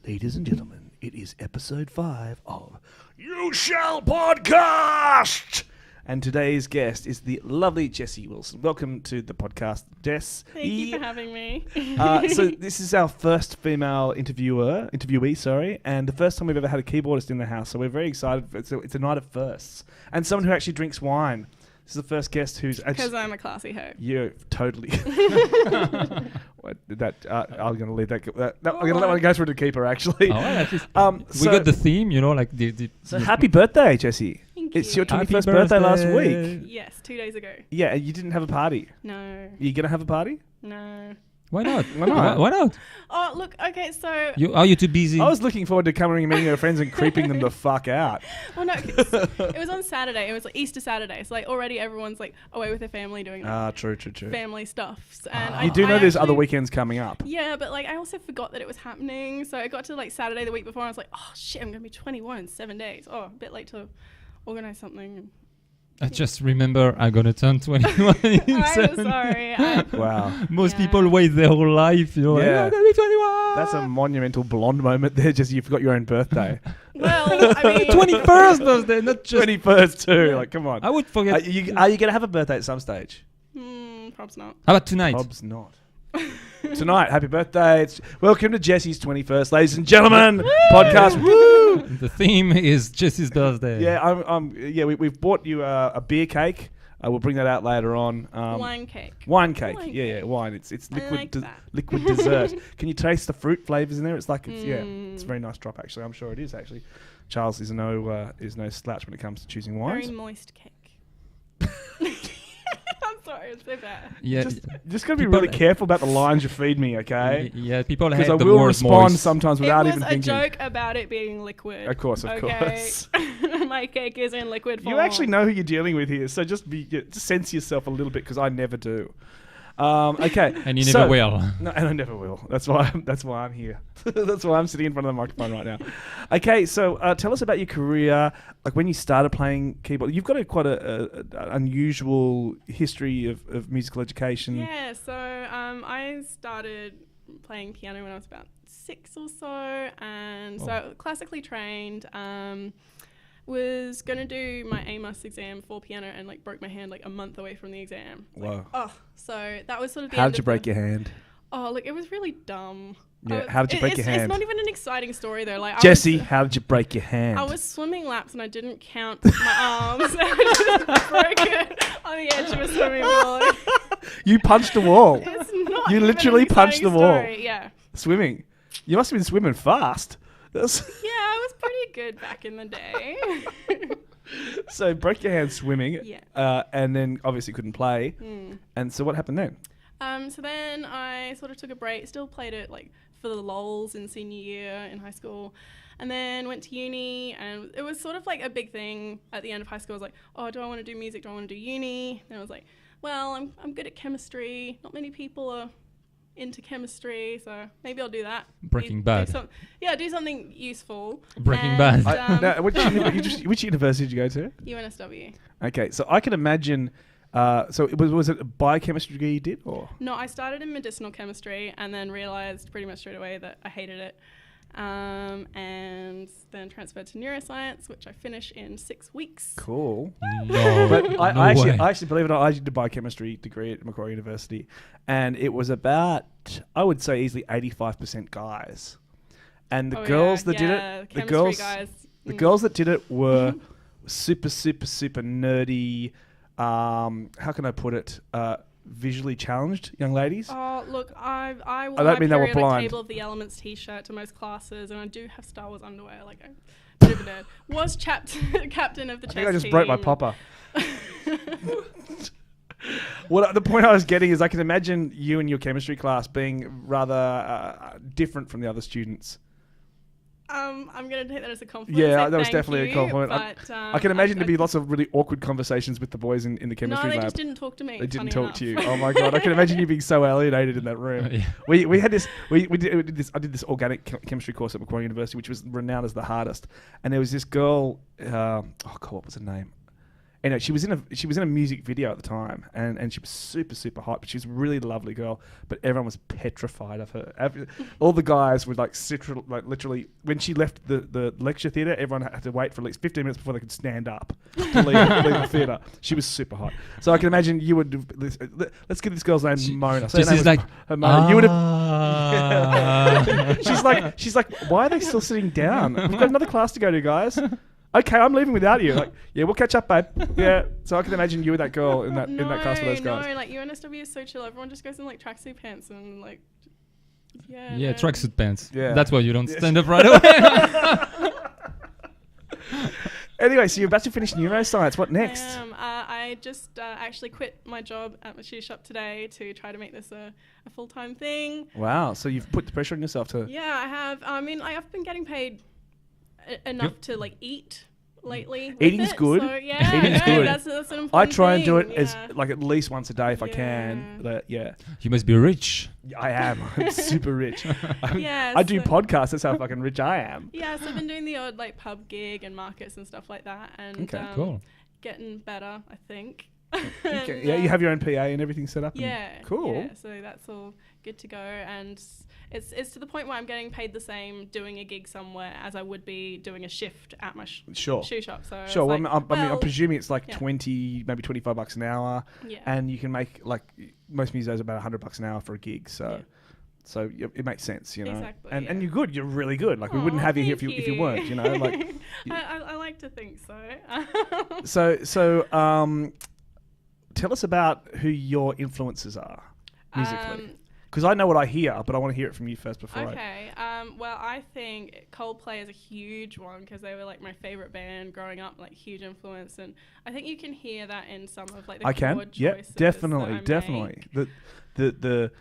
Ladies and gentlemen, it is episode 5 of You Shall Podcast! And today's guest is the lovely Jessie Wilson. Welcome to the podcast, Jess. Thank you for having me. So this is our first female interviewee, and the first time we've ever had a keyboardist in the house. So we're very excited. It's a night of firsts. And someone who actually drinks wine. This is the first guest who's actually... Because I'm a classy hoe. Yeah, totally. I'm going to leave that... I'm going to let one go through the keeper, actually. Oh, at least we so, got the theme, like the So happy birthday, Jessie. Thank It's you. your 21st birthday last week. Yes, 2 days ago. Yeah, and you didn't have a party. No. You going to have a party? No. Why not? Why not? Why not? Oh, look, okay, so... Are you too busy? I was looking forward to coming and meeting your friends and creeping them the fuck out. Well, no, 'cause it was on Saturday. It was like Easter Saturday. So, like, already everyone's, like, away with their family doing True. family stuff. And You do know there's other weekends coming up. Yeah, but, like, I also forgot that it was happening. So, it got to, like, Saturday the week before, and I was like, oh, shit, I'm going to be 21 in 7 days. Oh, a bit late to organise something. I just remember I'm gonna turn 21 in I'm 7 sorry. Wow. Most Yeah. people wait their whole life, Yeah. like, I'm gonna be 21. That's a monumental blonde moment there, just you forgot your own birthday. Well, I mean... 21st birthday, not just... 21st too, like come on. I would forget. Are you going to have a birthday at some stage? Probs not. How about tonight? Probs not. Tonight, happy birthday. Welcome to Jessie's 21st, ladies and gentlemen. Podcast. Woo! The theme is Jessie's birthday. Yeah, we've bought you a beer cake. We'll bring that out later on. Wine cake. Wine cake. Wine Yeah, cake. wine. It's liquid like that. liquid dessert. Can you taste the fruit flavors in there? It's like it's a very nice drop actually. I'm sure it is actually. Charles is no slouch when it comes to choosing wines. Very moist cake. I'm sorry, it's so bad. Yeah. Just got to be People- really careful about the lines you feed me, okay? Yeah, people Because hate I the will word respond moist. sometimes without It even was a thinking. joke about it being liquid. Of course. My cake is in liquid form. You actually know who you're dealing with here, so just sense yourself a little bit because I never do. Okay, And you never will. No, and I never will. That's why I'm here. That's why I'm sitting in front of the microphone right now. Okay, so tell us about your career. Like when you started playing keyboard, you've got quite a unusual history of musical education. Yeah, so I started playing piano when I was about 6 or so, and so classically trained. Was going to do my A-mus exam for piano and like broke my hand like a month away from the exam. Wow. So that was sort of the How end did you of break your hand? Oh, look, it was really dumb. Yeah, how did you break your hand? It's not even an exciting story though. Like Jessie, how did you break your hand? I was swimming laps and I didn't count my arms. I just broke it on the edge of a swimming pool. You punched a wall. It's not You even literally an punched the exciting wall. story. Yeah. Swimming. You must have been swimming fast. Yeah, I was pretty good back in the day. So broke your hand swimming. Yeah. And then obviously couldn't play. And so what happened then? So then I sort of took a break, still played it like for the lols in senior year in high school, and then went to uni, and it was sort of like a big thing at the end of high school. I was like, oh, do I want to do music? Do I want to do uni? And I was like, well, I'm good at chemistry. Not many people are into chemistry, so maybe I'll do that. Breaking Bad. Do something useful. Breaking Bad. Now, which university did you go to? UNSW. Okay, so I can imagine. So was it a biochemistry degree you did, or? No, I started in medicinal chemistry and then realised pretty much straight away that I hated it. And then transferred to neuroscience, which I finish in 6 weeks. Cool. No, But I way. actually believe it or not, I did a biochemistry degree at Macquarie University, and it was about, I would say, easily 85% guys, and the girls that did it, the girls that did it were super nerdy. How can I put it? Visually challenged young ladies. Oh, look, I wore I don't mean they were my periodic blind. table of the Elements t-shirt to most classes, and I do have Star Wars underwear. Like, I'm a bit of a nerd. Was captain of the chess I think I just team. broke my popper. Well, the point I was getting is I can imagine you and your chemistry class being rather different from the other students. I'm going to take that as a compliment. Yeah, so that was thank definitely you, a compliment. But, I can imagine there'd be lots of really awkward conversations with the boys in the chemistry No, they lab. just didn't talk to me. They didn't funny talk to you. enough. Oh my god! I can imagine you being so alienated in that room. Yeah. We had this. We did this. I did this organic chemistry course at Macquarie University, which was renowned as the hardest. And there was this girl. What was her name? Anyway, she was in a music video at the time, and she was super, super hot. But she was a really lovely girl. But everyone was petrified of her. All the guys would literally when she left the lecture theatre, everyone had to wait for at least 15 minutes before they could stand up to leave the theatre. She was super hot. So I can imagine you would. Let's give this girl's name Mona. So she's like, Mona. You would have. She's like, why are they still sitting down? We've got another class to go to, guys. Okay, I'm leaving without you. Like, yeah, we'll catch up, babe. Yeah. So I can imagine you with that girl in that class with those guys. No, like UNSW is so chill. Everyone just goes in like tracksuit pants and like, yeah. Yeah, tracksuit pants. Yeah. That's why you don't stand up right away. Anyway, so you're about to finish neuroscience. What next? I just actually quit my job at my shoe shop today to try to make this a full-time thing. Wow. So you've put the pressure on yourself to... Yeah, I have. I mean, I've been getting paid enough to like eat lately. Eating's good. So, yeah, Eating's good. That's an important I try and do it thing, as like at least once a day if I can. Yeah. You must be rich. I am. I'm super rich. Yeah, I do podcasts. That's how fucking rich I am. Yeah, so I've been doing the odd like pub gig and markets and stuff like that, and cool. Getting better, I think. Okay. Yeah, you have your own PA and everything set up. Yeah. Cool. Yeah, so that's all good to go, and it's to the point where I'm getting paid the same doing a gig somewhere as I would be doing a shift at my shoe shop. So sure. Well, I'm presuming it's like 20, maybe $25 an hour, and you can make like most musos about $100 an hour for a gig. So. So it makes sense, you know. Exactly, and you're good. You're really good. Like we wouldn't have you here if you weren't, you know. Like I like to think so. So tell us about who your influences are musically. Because I know what I hear, but I want to hear it from you first before. Okay. Well, I think Coldplay is a huge one because they were like my favorite band growing up, like huge influence, and I think you can hear that in some of like the chord choices. Definitely. The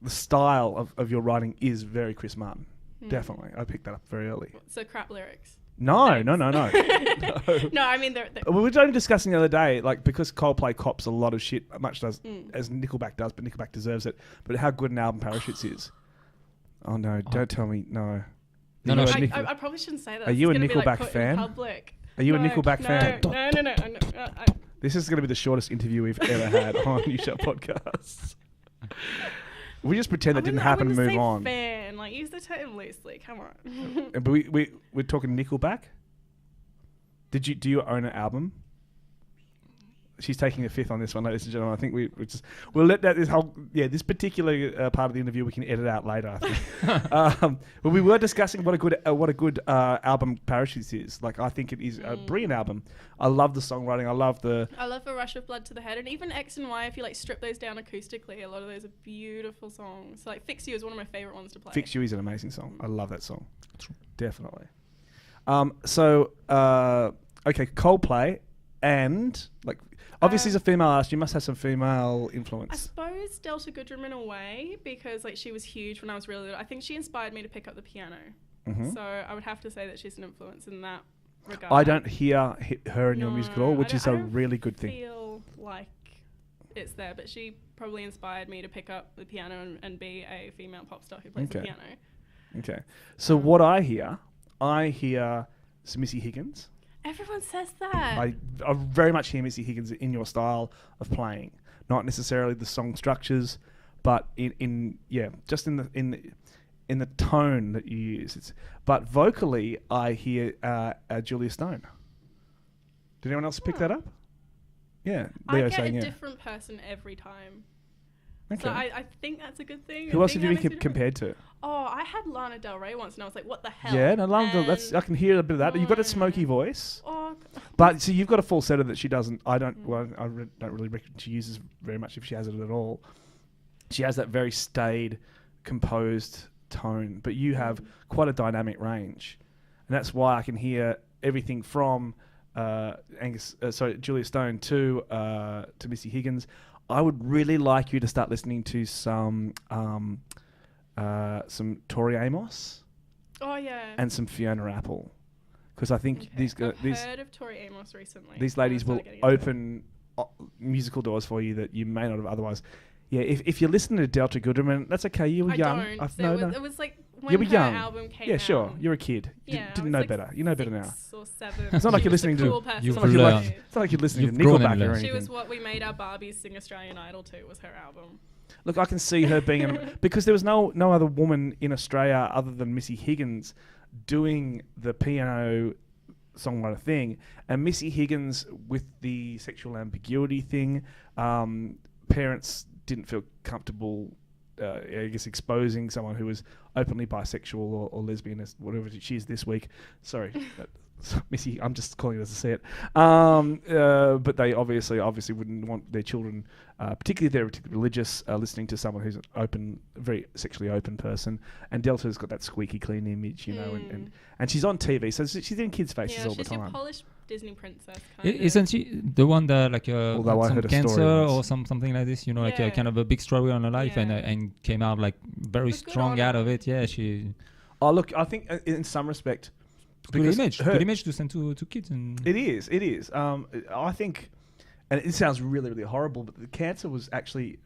style of your writing is very Chris Martin. Definitely. I picked that up very early. So crap lyrics. No. No, I mean they're we were only discussing the other day, like because Coldplay cops a lot of shit, much as Nickelback does, but Nickelback deserves it. But how good an album Parachutes is. Oh no! Don't tell me no. No. I probably shouldn't say that. Are you a Nickelback fan? Are you a Nickelback fan? No. This is going to be the shordest interview we've ever had on YouShallPodcast. We just pretend that didn't happen and move on. Fan, like use the term loosely. Come on. But we're talking Nickelback. Do you own an album? She's taking a fifth on this one, ladies and gentlemen. I think we'll let that this particular part of the interview we can edit out later. I think. But we were discussing what a good album Parachutes is. Like I think it is a brilliant album. I love the songwriting. I love A Rush of Blood to the Head, and even X and Y. If you like strip those down acoustically, a lot of those are beautiful songs. So, like Fix You is one of my favorite ones to play. Fix You is an amazing song. I love that song. Definitely. Okay, Coldplay and like. Obviously, as a female artist, you must have some female influence. I suppose Delta Goodrem in a way, because like she was huge when I was really little. I think she inspired me to pick up the piano. Mm-hmm. So I would have to say that she's an influence in that regard. I don't hear her in your music at all, which is a really good thing. I feel like it's there, but she probably inspired me to pick up the piano and be a female pop star who plays the piano. Okay. So what I hear some Missy Higgins. Everyone says that. I very much hear Missy Higgins in your style of playing, not necessarily the song structures, but just in the tone that you use. But vocally, I hear Julia Stone. Did anyone else pick that up? Yeah, Leo I get saying a different person every time. Okay. So I think that's a good thing. Who else have you been compared to? Oh, I had Lana Del Rey once, and I was like, "What the hell?" Yeah, no, Lana Del. I can hear a bit of that. You've got a smoky voice. But see, you've got a falsetto that she doesn't. I don't. Well, I don't really reckon she uses very much, if she has it at all. She has that very staid, composed tone, but you have quite a dynamic range, and that's why I can hear everything from Julia Stone to Missy Higgins. I would really like you to start listening to some Tori Amos. Oh yeah. And some Fiona Apple, because I think I've heard of Tori Amos recently. These ladies will open musical doors for you that you may not have otherwise. Yeah, if you're listening to Delta Goodrem, that's okay. You were young. It was like You were her young. album came Yeah, out. sure. You're a kid. You Yeah, didn't know better. You know better now. 6 or 7. It's not like you're listening to. Cool It's not learned. like you're listening to You've grown Nickelback and or learned. anything. She was what we made our Barbies sing Australian Idol to. Was her album. Look, I can see her being because there was no other woman in Australia other than Missy Higgins doing the piano songwriter thing, and Missy Higgins with the sexual ambiguity thing. Parents didn't feel comfortable, I guess, exposing someone who was openly bisexual or lesbian, as whatever she is this week. Sorry. Missy, I'm just calling it as I see it. But they obviously wouldn't want their children, particularly if they're religious, listening to someone who's an open, very sexually open person. And Delta's got that squeaky clean image, you know, and she's on TV, so she's in kids' faces all the time. Yeah, she's your polished Disney princess. Kind Isn't she the one that like Although I some heard a cancer story or something like this? You know, like Yeah. kind of a big struggle in her life, Yeah. and came out like very But good strong on out her. of it. Yeah, she. Oh, look, I think in some respect, Good because image. her- Good image to send to kids. And It is. I think, and it sounds really, really horrible, but the cancer was actually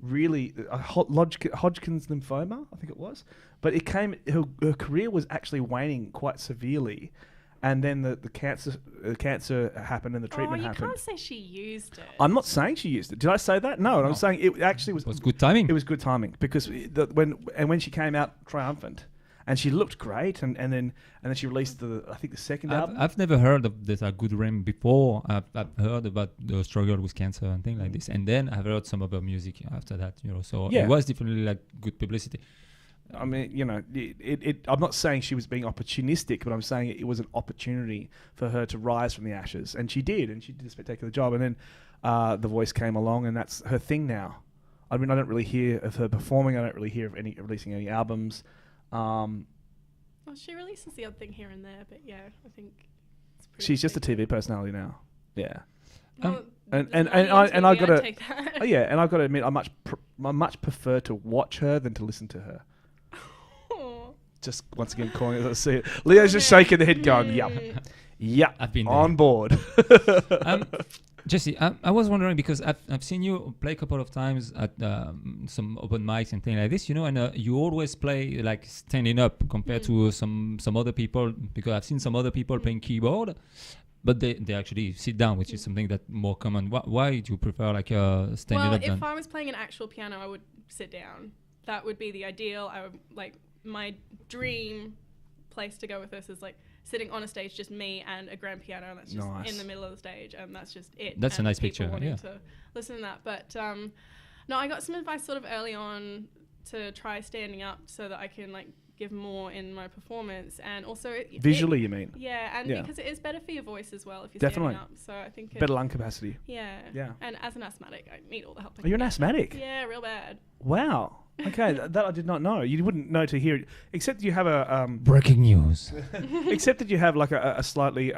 really Hodgkin's lymphoma, I think it was. But it came. Her career was actually waning quite severely, and then the cancer happened and the treatment you happened. can't say she used it. I'm not saying she used it. Did I say that? No. I'm saying it actually was. it was good timing. It was good timing because when she came out triumphant. And she looked great, and then she released I think the second album. I've never heard of this Good Ram before. I've heard about the struggle with cancer and things like this, and then I've heard some other music after that. You know, so Yeah. it was definitely like good publicity. I mean, you know, I'm not saying she was being opportunistic, but I'm saying it was an opportunity for her to rise from the ashes, and she did a spectacular job. And then The Voice came along, and that's her thing now. I mean, I don't really hear of her performing. I don't really hear of releasing any albums. Well, she releases the odd thing here and there, but yeah, I think it's pretty She's just a big. TV personality now. Yeah. Well, and there's and money in and I TV, gotta I'd take that. oh yeah, and I've got to admit, I much prefer to watch her than to listen to her. Aw. Just once again calling it as I see it. Leo's just shaking the head, going, "Yep, yep, I've been there. on board." Jesse, I was wondering because I've seen you play a couple of times at some open mics and things like this, you know, and you always play like standing up compared to some other people, because I've seen some other people playing keyboard, but they actually sit down, which is something that more common. Why do you prefer like standing Well, up? if I was playing an actual piano, I would sit down. That would be the ideal. I would like my dream place to go with this is like sitting on a stage, just me and a grand piano, and that's just Nice. in the middle of the stage, and that's just it. That's a and nice people picture, wanting yeah. to listen to that, but no, I got some advice sort of early on to try standing up so that I can like give more in my performance, and also Visually, you mean? Yeah, and Yeah. because it is better for your voice as well if you're Definitely. standing up. So I think Better lung capacity. Yeah. Yeah. And as an asthmatic, I need all the help. I Oh, you're an can get. asthmatic? Yeah, real bad. Wow. Okay, that I did not know. You wouldn't know to hear it, except you have a Breaking news. except that you have like a slightly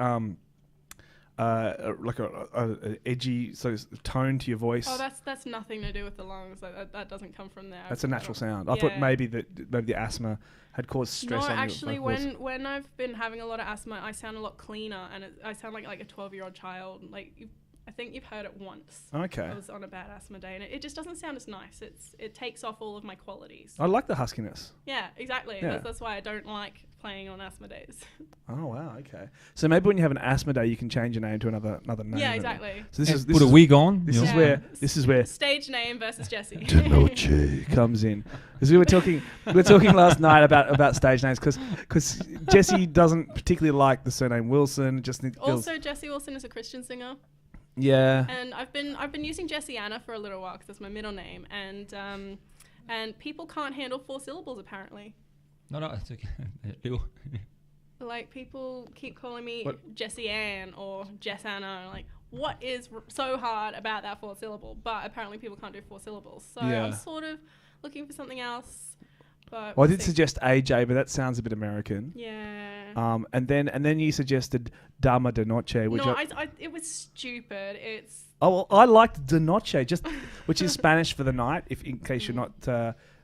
like a edgy sort of tone to your voice. Oh, that's nothing to do with the lungs. Like, that doesn't come from there. That's a natural sound. I Yeah. thought maybe the asthma had caused stress No, on actually, your vocals. when I've been having a lot of asthma, I sound a lot cleaner, and I sound like a 12-year-old child. Like I think you've heard it once. Okay. I was on a bad asthma day, and it just doesn't sound as nice. It takes off all of my qualities. I like the huskiness. Yeah, exactly. Yeah. That's why I don't like playing on asthma days. Oh wow, okay. So maybe when you have an asthma day, you can change your name to another name. Yeah, exactly. So this Put a wig on. This you is know. where Stage name versus Jessie. Denoche comes in, because we were talking last night about stage names, because Jessie doesn't particularly like the surname Wilson. Feels, Also, Jessie Wilson is a Christian singer. yeah. And I've been using Jessie Anna for a little while because that's my middle name, and people can't handle 4 syllables apparently. No, it's okay. Leo. Like people keep calling me What? Jessie Ann or Jess Anna. Like, what is so hard about that 4 syllable? But apparently people can't do 4 syllables. So Yeah. I'm sort of looking for something else. But Well, I we'll did see. suggest AJ, but that sounds a bit American. Yeah. And then you suggested Dama de Noche, which No, it was stupid. It's well, I liked de Noche, which is Spanish for the night, in case you're not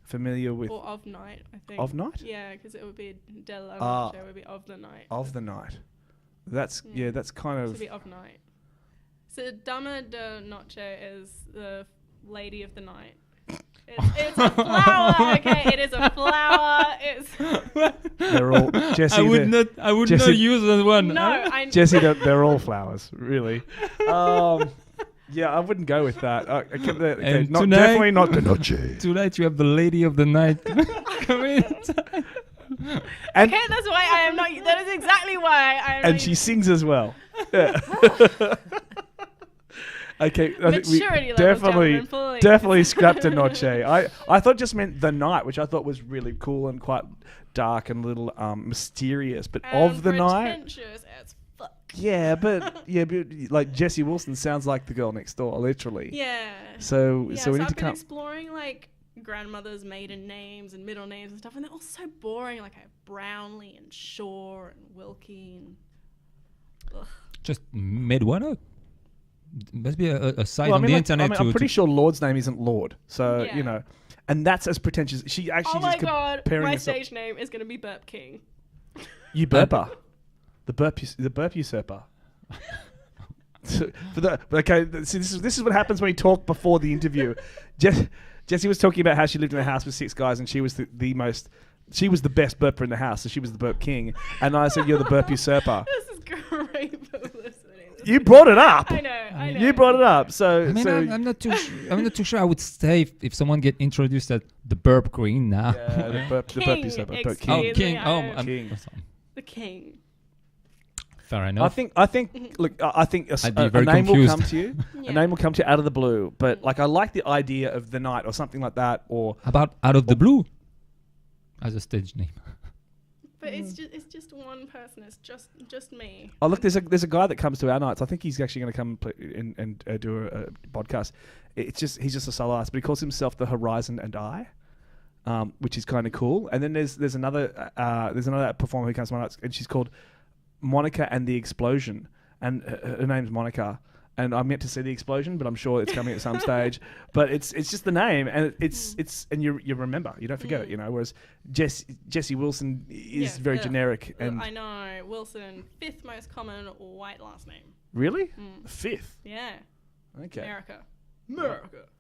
familiar with or of night, I think. of night. Yeah, because it would be de la Ah. noche, it would be of the night. Of the night. That's that's kind It of would be of night. So Dama de Noche is the lady of the night. It's a flower. Okay, it is a flower. They're all Jessie. I would not use that one. No, Jessie, they're all flowers, really. Yeah, I wouldn't go with that. Definitely not the noche. Tonight you have the lady of the night coming. And okay, that's why I am not. That is exactly why I am. And she sings as well. Yeah. Okay, I think we definitely scrapped a noche. I thought it just meant the night, which I thought was really cool and quite dark and a little mysterious. But of the night, pretentious as fuck. Yeah, but like Jessie Wilson sounds like the girl next door, literally. Yeah. So we need to I've been come exploring like grandmother's maiden names and middle names and stuff, and they're all so boring. Like I have Brownlee and Shaw and Wilkie. And, just made one up. Must be a site on the internet. I'm pretty sure Lord's name isn't Lord, so you know, and that's as pretentious. She actually. Oh my god! My herself. stage name is going to be Burp King. You burper, the burp usurper. Okay, see, this is what happens when you talk before the interview. Jessie was talking about how she lived in a house with 6 guys, and she was she was the best burper in the house, so she was the burp king. And I said, "You're the burp usurper." This is great publicity. You brought it up. I know. You brought it up. So, I mean, I'm not too. I'm not too sure. I would stay if someone get introduced as the burp queen now. Yeah, the burp usurper. King. King. The king. Fair enough. I think. Look, I think a name confused. will come to you. A name will come to you out of the blue. But like, I like the idea of the night or something like that. Or how about out of the blue as a stage name? But it's just one person. It's just me. Oh look, there's a guy that comes to our nights. I think he's actually going to come and do a podcast. He's just a solo artist, but he calls himself the Horizon and I, which is kind of cool. And then there's another performer who comes to my nights, and she's called Monica and the Explosion, and her name's Monica. And I'm yet to see the explosion, but I'm sure it's coming at some stage. But it's just the name, and it's and you remember, you don't forget it, you know. Whereas Jessie Wilson is very generic. And I know Wilson, 5th most common white last name. Really? 5th? Yeah. Okay. America.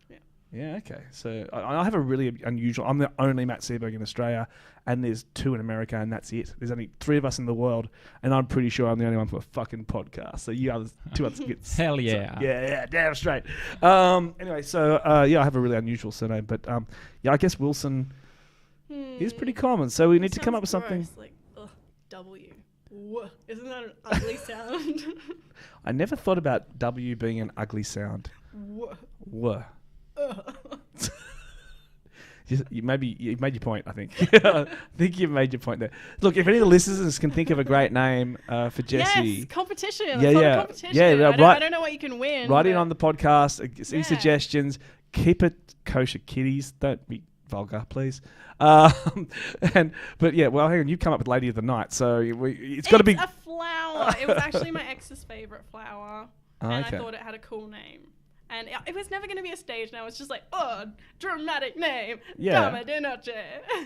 Yeah. Yeah. Okay. So I have a really unusual. I'm the only Matt Seberg in Australia, and there's 2 in America, and that's it. There's only 3 of us in the world, and I'm pretty sure I'm the only one for a fucking podcast. So you others, 2 others get hell yeah. So, yeah, damn straight. Anyway, so I have a really unusual surname, but I guess Wilson is pretty common. So we need to come up with something. Like W. Isn't that an ugly sound? I never thought about W being an ugly sound. You made your point, I think. I think you've made your point there. Look, if any of the listeners can think of a great name for Jessie. Yes, competition. Yeah. I don't know what you can win. Write in on the podcast. Any suggestions. Keep it kosher, kiddies. Don't be vulgar, please. But hang on. You've come up with Lady of the Night, so it's got to be a flower. It was actually my ex's favorite flower, and I thought it had a cool name. And it was never going to be a stage name. It's just like, dramatic name. Yeah. Dama de noche.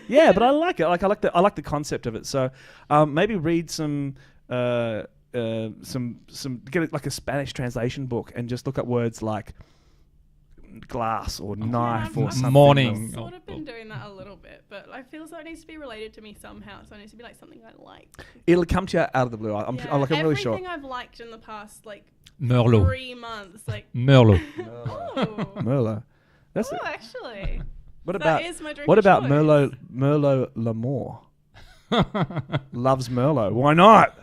Yeah, but I like it. I like the concept of it. So maybe read some get it like a Spanish translation book and just look up words like glass or knife or something. Morning. I've sort of been doing that a little bit, but I feel so it needs to be related to me somehow. So it needs to be like something I like. It'll come to you out of the blue. I'm really sure. Everything I've liked in the past, like, Merlot. 3 months, like Merlot. Merlot. Actually. What about Merlot L'Amour? Loves Merlot. Why not?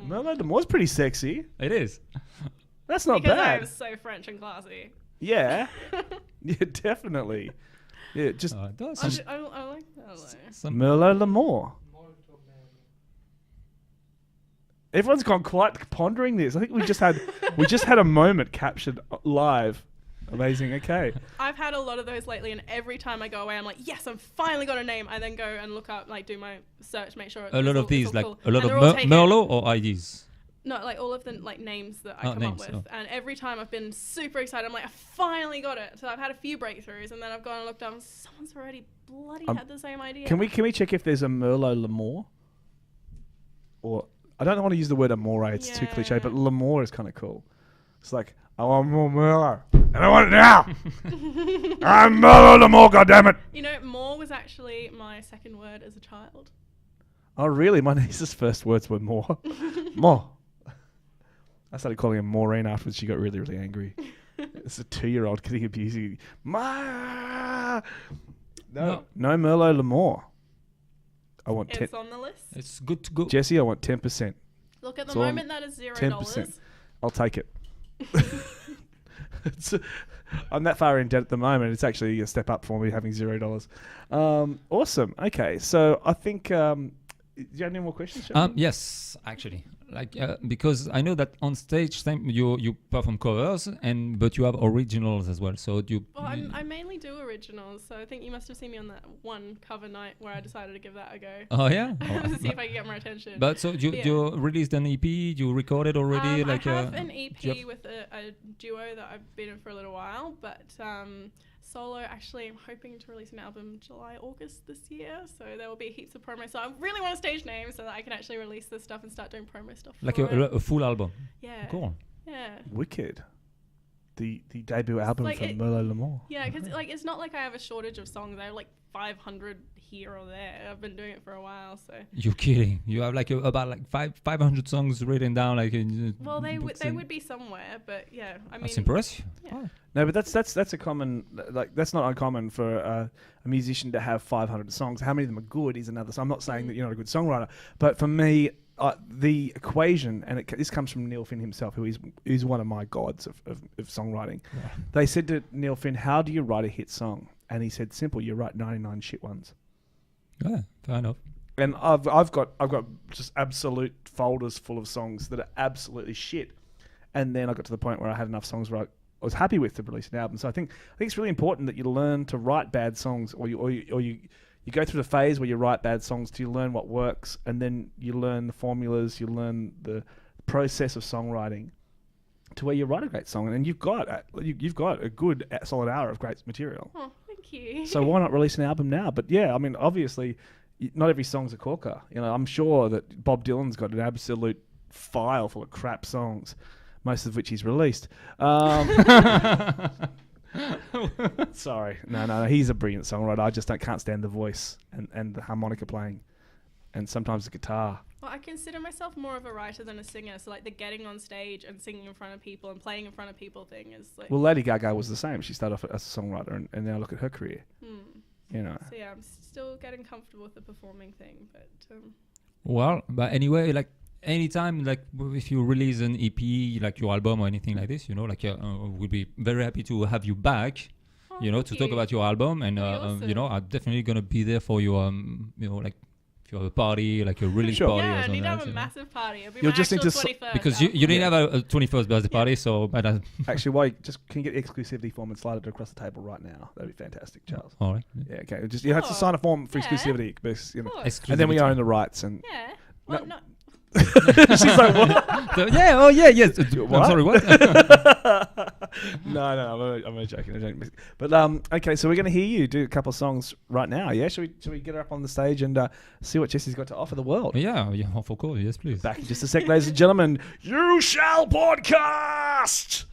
Merlot L'Amour's pretty sexy. It is. That's not because bad. I'm so French and classy. Yeah. Yeah, definitely. Yeah, just I like that. Merlot L'Amour. Everyone's gone quiet pondering this. I think we just had a moment captured live. Amazing. Okay. I've had a lot of those lately, and every time I go away, I'm like, yes, I've finally got a name. I then go and look up, like, do my search, make sure. A lot of these, like cool. a lot of Merlot or IDs. No, like all of the like names that I come up with, and every time I've been super excited. I'm like, I finally got it. So I've had a few breakthroughs, and then I've gone and looked up, and someone's already bloody had the same idea. Can we check if there's a Merlot L'Amour? Or I don't want to use the word amore; it's too cliche. But L'Amour is kind of cool. It's like I want more Merlot. And I want it now. I'm Merlot Lamore, goddammit. You know, more was actually my second word as a child. Oh, really? My niece's first words were more. More. I started calling her Maureen afterwards. She got really, really angry. It's a 2-year-old getting abusing. Ma! No Merlot Lamore. I want 10. It's on the list. It's good to go. Jesse, I want 10%. Look, at the moment, that is $0. 10%. I'll take it. I'm that far in debt at the moment. It's actually a step up for me having $0. Awesome. Okay, so I think. Do you have any more questions? Yes, actually, because I know that on stage you perform covers but you have originals as well. So Well, I mainly do originals. So I think you must have seen me on that one cover night where I decided to give that a go. Oh yeah. To see if I can get more attention. But so you released an EP? You recorded already? I have an EP with a duo that I've been in for a little while, but. Solo, actually, I'm hoping to release an album July, August this year. So there will be heaps of promo. So I really want a stage name so that I can actually release this stuff and start doing promo stuff. Like a full album. Yeah. Cool. Yeah. Wicked. The debut album from Merlot Lamore. Yeah, because it's not like I have a shortage of songs. I have like 500 here or there. I've been doing it for a while, so. You're kidding? You have about 500 songs written down well, they would be somewhere, but yeah, I mean. That's impressive. Yeah. Oh. No, but that's a common, that's not uncommon for a musician to have 500 songs. How many of them are good is another. So I'm not saying that you're not a good songwriter, but for me, the equation, and this comes from Neil Finn himself, who is one of my gods of songwriting. Yeah. They said to Neil Finn, "How do you write a hit song?" And he said, "Simple. You write 99 shit ones." Yeah, fair enough. And I've got just absolute folders full of songs that are absolutely shit. And then I got to the point where I had enough songs where I was happy with to release an album. So I think it's really important that you learn to write bad songs, or you go through the phase where you write bad songs till you learn what works, and then you learn the formulas, you learn the process of songwriting to where you write a great song, and you've got a good solid hour of great material. Oh, thank you. So why not release an album now? But yeah, I mean, obviously, not every song's a corker. You know, I'm sure that Bob Dylan's got an absolute file full of crap songs, most of which he's released. Sorry, no, he's a brilliant songwriter. I just can't stand the voice and the harmonica playing, and sometimes the guitar. Well, I consider myself more of a writer than a singer. So like the getting on stage and singing in front of people and playing in front of people thing is like. Well, Lady Gaga was the same. She started off as a songwriter, and now look at her career. You know. So yeah, I'm still getting comfortable with the performing thing, but. Well, but anyway, like. Anytime, like if you release an EP, like your album or anything like this, we'll be very happy to have you back, to talk about your album, and awesome. I'm definitely gonna be there for your, like if you have a party, like a release party. Yeah, or I something need to have a massive party. It'll be You'll my just actual need to 21st. Because you didn't have a 21st birthday party, so but actually, why can you get the exclusivity form and slide it across the table right now? That'd be fantastic, Charles. All right. Yeah, okay. You have to sign a form for exclusivity, because, and then we own the rights. And yeah, well, no. She's like, what? Yes. I'm sorry, what? No, I'm only joking. But okay, so we're going to hear you do a couple of songs right now. Yeah, should we get her up on the stage and see what Jessie's got to offer the world? Yeah, of course. Yes, please. Back in just a sec, ladies and gentlemen. You Shall Podcast.